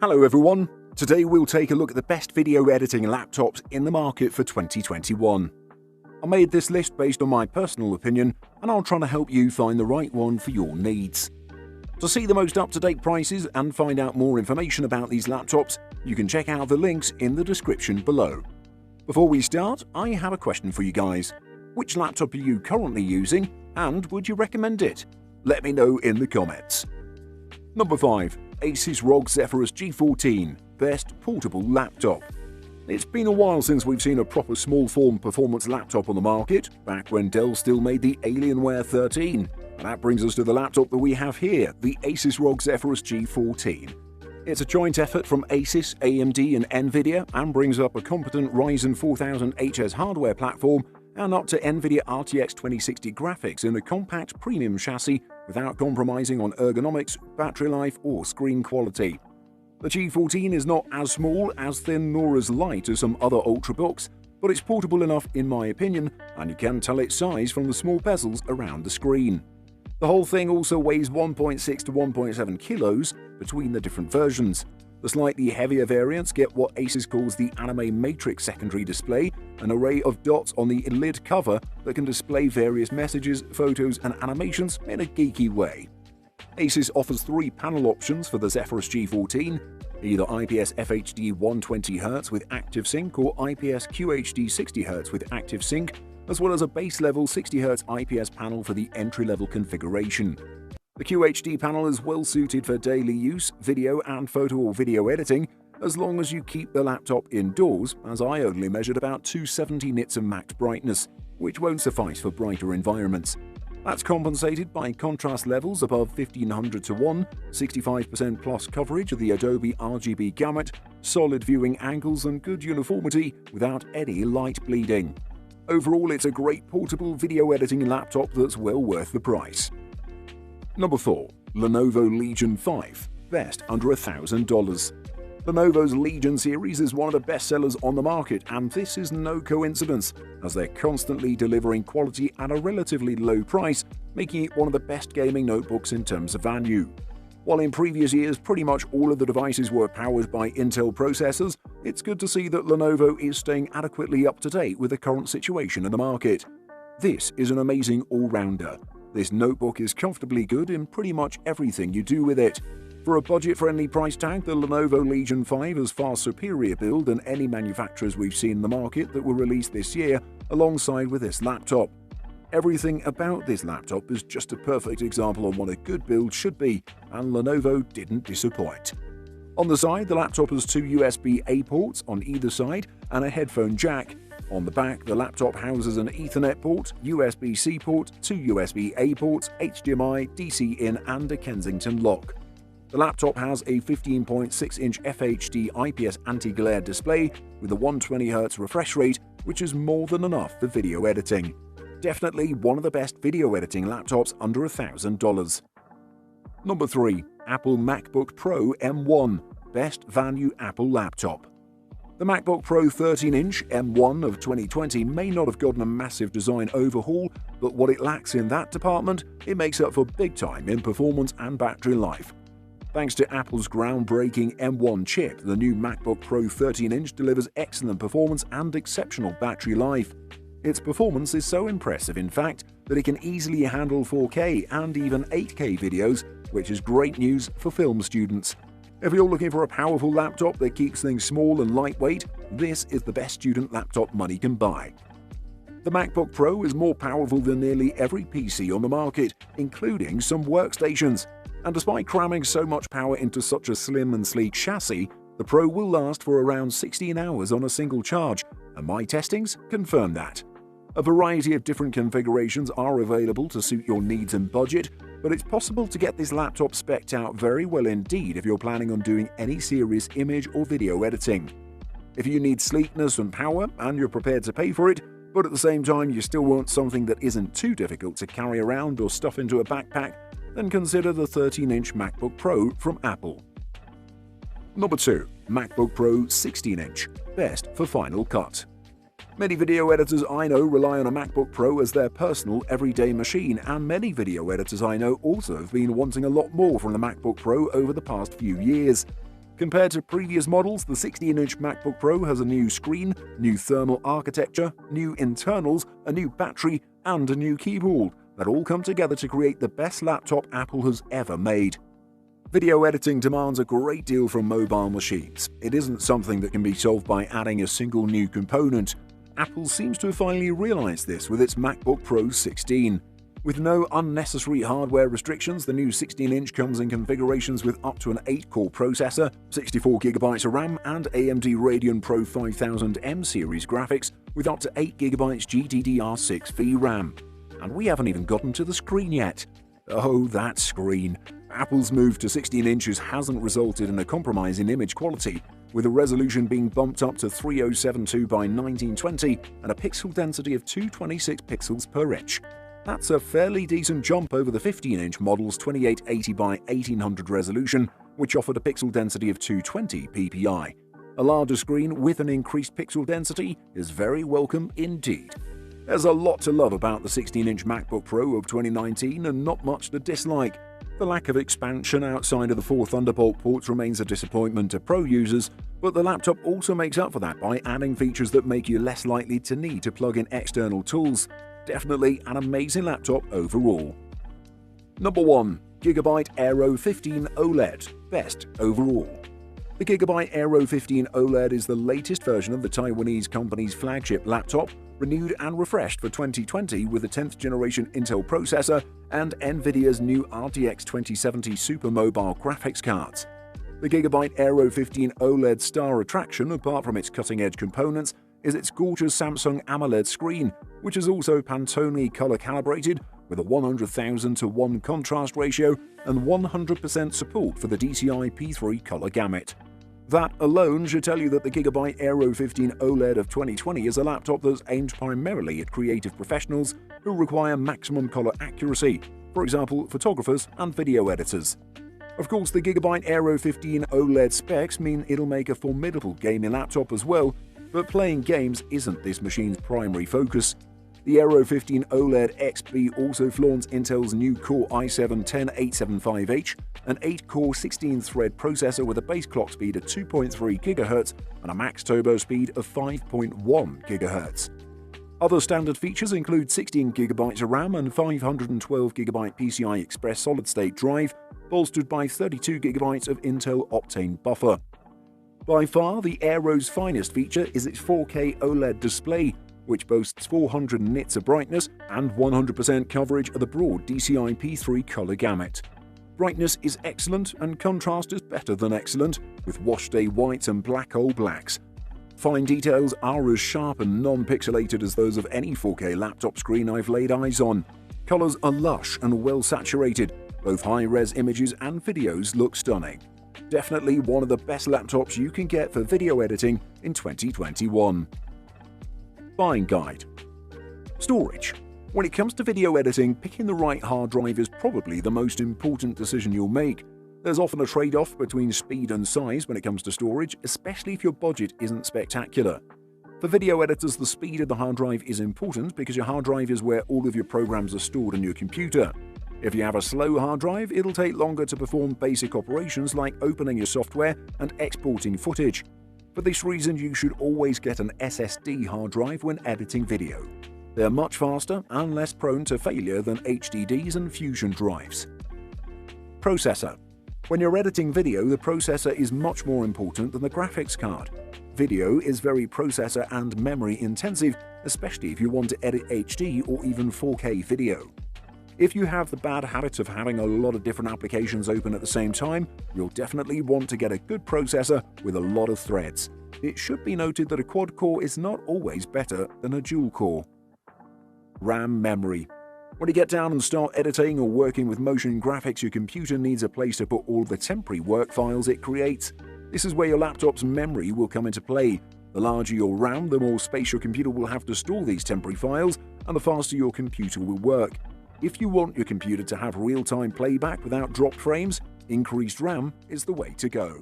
Hello everyone, today we'll take a look at the best video editing laptops in the market for 2021. I made this list based on my personal opinion and I'll try to help you find the right one for your needs. To see the most up-to-date prices and find out more information about these laptops, you can check out the links in the description below. Before we start, I have a question for you guys. Which laptop are you currently using and would you recommend it? Let me know in the comments. Number 5. Asus ROG Zephyrus G14 Best Portable Laptop. It's been a while since we've seen a proper small-form performance laptop on the market, back when Dell still made the Alienware 13. And that brings us to the laptop that we have here, the Asus ROG Zephyrus G14. It's a joint effort from Asus, AMD and Nvidia and brings up a competent Ryzen 4000 HS hardware platform and up to Nvidia RTX 2060 graphics in a compact premium chassis without compromising on ergonomics, battery life or screen quality. The G14 is not as small, as thin nor as light as some other ultrabooks, but it's portable enough in my opinion, and you can tell its size from the small bezels around the screen. The whole thing also weighs 1.6 to 1.7 kilos between the different versions. The slightly heavier variants get what Asus calls the Anime Matrix secondary display, an array of dots on the lid cover that can display various messages, photos and animations in a geeky way. Asus offers 3 panel options for the Zephyrus G14, either IPS FHD 120Hz with Active Sync or IPS QHD 60Hz with Active Sync, as well as a base-level 60Hz IPS panel for the entry-level configuration. The QHD panel is well suited for daily use, video and photo or video editing, as long as you keep the laptop indoors, as I only measured about 270 nits of max brightness, which won't suffice for brighter environments. That's compensated by contrast levels above 1500 to 1, 65% plus coverage of the Adobe RGB gamut, solid viewing angles and good uniformity without any light bleeding. Overall, it's a great portable video editing laptop that's well worth the price. Number 4. Lenovo Legion 5 Best under $1,000. Lenovo's Legion series is one of the best sellers on the market, and this is no coincidence, as they're constantly delivering quality at a relatively low price, making it one of the best gaming notebooks in terms of value. While in previous years pretty much all of the devices were powered by Intel processors, it's good to see that Lenovo is staying adequately up to date with the current situation in the market. This is an amazing all-rounder. This notebook is comfortably good in pretty much everything you do with it. For a budget-friendly price tag, the Lenovo Legion 5 has far superior build than any manufacturers we've seen in the market that were released this year alongside with this laptop. Everything about this laptop is just a perfect example of what a good build should be, and Lenovo didn't disappoint. On the side, the laptop has 2 USB-A ports on either side and a headphone jack. On the back, the laptop houses an Ethernet port, USB-C port, 2 USB-A ports, HDMI, DC-in and a Kensington lock. The laptop has a 15.6-inch FHD IPS anti-glare display with a 120Hz refresh rate, which is more than enough for video editing. Definitely one of the best video editing laptops under $1,000. Number 3. Apple MacBook Pro M1 Best Value Apple Laptop. The MacBook Pro 13-inch M1 of 2020 may not have gotten a massive design overhaul, but what it lacks in that department, it makes up for big time in performance and battery life. Thanks to Apple's groundbreaking M1 chip, the new MacBook Pro 13-inch delivers excellent performance and exceptional battery life. Its performance is so impressive, in fact, that it can easily handle 4K and even 8K videos, which is great news for film students. If you're looking for a powerful laptop that keeps things small and lightweight, this is the best student laptop money can buy. The MacBook Pro is more powerful than nearly every PC on the market, including some workstations. And despite cramming so much power into such a slim and sleek chassis, the Pro will last for around 16 hours on a single charge, and my testings confirm that. A variety of different configurations are available to suit your needs and budget, but it's possible to get this laptop spec'd out very well indeed if you're planning on doing any serious image or video editing. If you need sleekness and power and you're prepared to pay for it, but at the same time you still want something that isn't too difficult to carry around or stuff into a backpack, then consider the 13-inch MacBook Pro from Apple. Number 2. MacBook Pro 16-inch Best for Final Cut. Many video editors I know rely on a MacBook Pro as their personal everyday machine, and many video editors I know also have been wanting a lot more from the MacBook Pro over the past few years. Compared to previous models, the 16-inch MacBook Pro has a new screen, new thermal architecture, new internals, a new battery, and a new keyboard that all come together to create the best laptop Apple has ever made. Video editing demands a great deal from mobile machines. It isn't something that can be solved by adding a single new component. Apple seems to have finally realized this with its MacBook Pro 16. With no unnecessary hardware restrictions, the new 16-inch comes in configurations with up to an 8-core processor, 64GB of RAM, and AMD Radeon Pro 5000M series graphics with up to 8GB GDDR6 VRAM. And we haven't even gotten to the screen yet. Oh, that screen. Apple's move to 16 inches hasn't resulted in a compromise in image quality, with the resolution being bumped up to 3072 by 1920 and a pixel density of 226 pixels per inch. That's a fairly decent jump over the 15-inch model's 2880 by 1800 resolution, which offered a pixel density of 220 ppi. A larger screen with an increased pixel density is very welcome indeed. There's a lot to love about the 16-inch MacBook Pro of 2019 and not much to dislike. The lack of expansion outside of the 4 Thunderbolt ports remains a disappointment to Pro users, but the laptop also makes up for that by adding features that make you less likely to need to plug in external tools. Definitely an amazing laptop overall. Number 1. Gigabyte Aero 15 OLED. Best overall. The Gigabyte Aero 15 OLED is the latest version of the Taiwanese company's flagship laptop, renewed and refreshed for 2020 with a 10th generation Intel processor and NVIDIA's new RTX 2070 Super Mobile graphics cards. The Gigabyte Aero 15 OLED star attraction, apart from its cutting-edge components, is its gorgeous Samsung AMOLED screen, which is also Pantone color calibrated with a 100,000:1 contrast ratio and 100% support for the DCI P3 color gamut. That alone should tell you that the Gigabyte Aero 15 OLED of 2020 is a laptop that's aimed primarily at creative professionals who require maximum color accuracy, for example, photographers and video editors. Of course, the Gigabyte Aero 15 OLED specs mean it'll make a formidable gaming laptop as well, but playing games isn't this machine's primary focus. The Aero 15 OLED XP also flaunts Intel's new Core i7-10875H, an 8-core 16-thread processor with a base clock speed of 2.3 GHz and a max turbo speed of 5.1 GHz. Other standard features include 16 GB of RAM and 512 GB PCI Express solid-state drive, bolstered by 32 GB of Intel Optane buffer. By far, the Aero's finest feature is its 4K OLED display, which boasts 400 nits of brightness and 100% coverage of the broad DCI P3 color gamut. Brightness is excellent and contrast is better than excellent, with wash-day whites and black hole blacks. Fine details are as sharp and non-pixelated as those of any 4K laptop screen I've laid eyes on. Colors are lush and well saturated. Both high-res images and videos look stunning. Definitely one of the best laptops you can get for video editing in 2021. Buying guide. Storage. When it comes to video editing, picking the right hard drive is probably the most important decision you'll make. There's often a trade-off between speed and size when it comes to storage, especially if your budget isn't spectacular. For video editors, the speed of the hard drive is important because your hard drive is where all of your programs are stored on your computer. If you have a slow hard drive, it'll take longer to perform basic operations like opening your software and exporting footage. For this reason, you should always get an SSD hard drive when editing video. They're much faster and less prone to failure than HDDs and Fusion drives. Processor. When you're editing video, the processor is much more important than the graphics card. Video is very processor and memory intensive, especially if you want to edit HD or even 4K video. If you have the bad habit of having a lot of different applications open at the same time, you'll definitely want to get a good processor with a lot of threads. It should be noted that a quad-core is not always better than a dual-core. RAM memory. When you get down and start editing or working with motion graphics, your computer needs a place to put all the temporary work files it creates. This is where your laptop's memory will come into play. The larger your RAM, the more space your computer will have to store these temporary files, and the faster your computer will work. If you want your computer to have real-time playback without dropped frames, increased RAM is the way to go.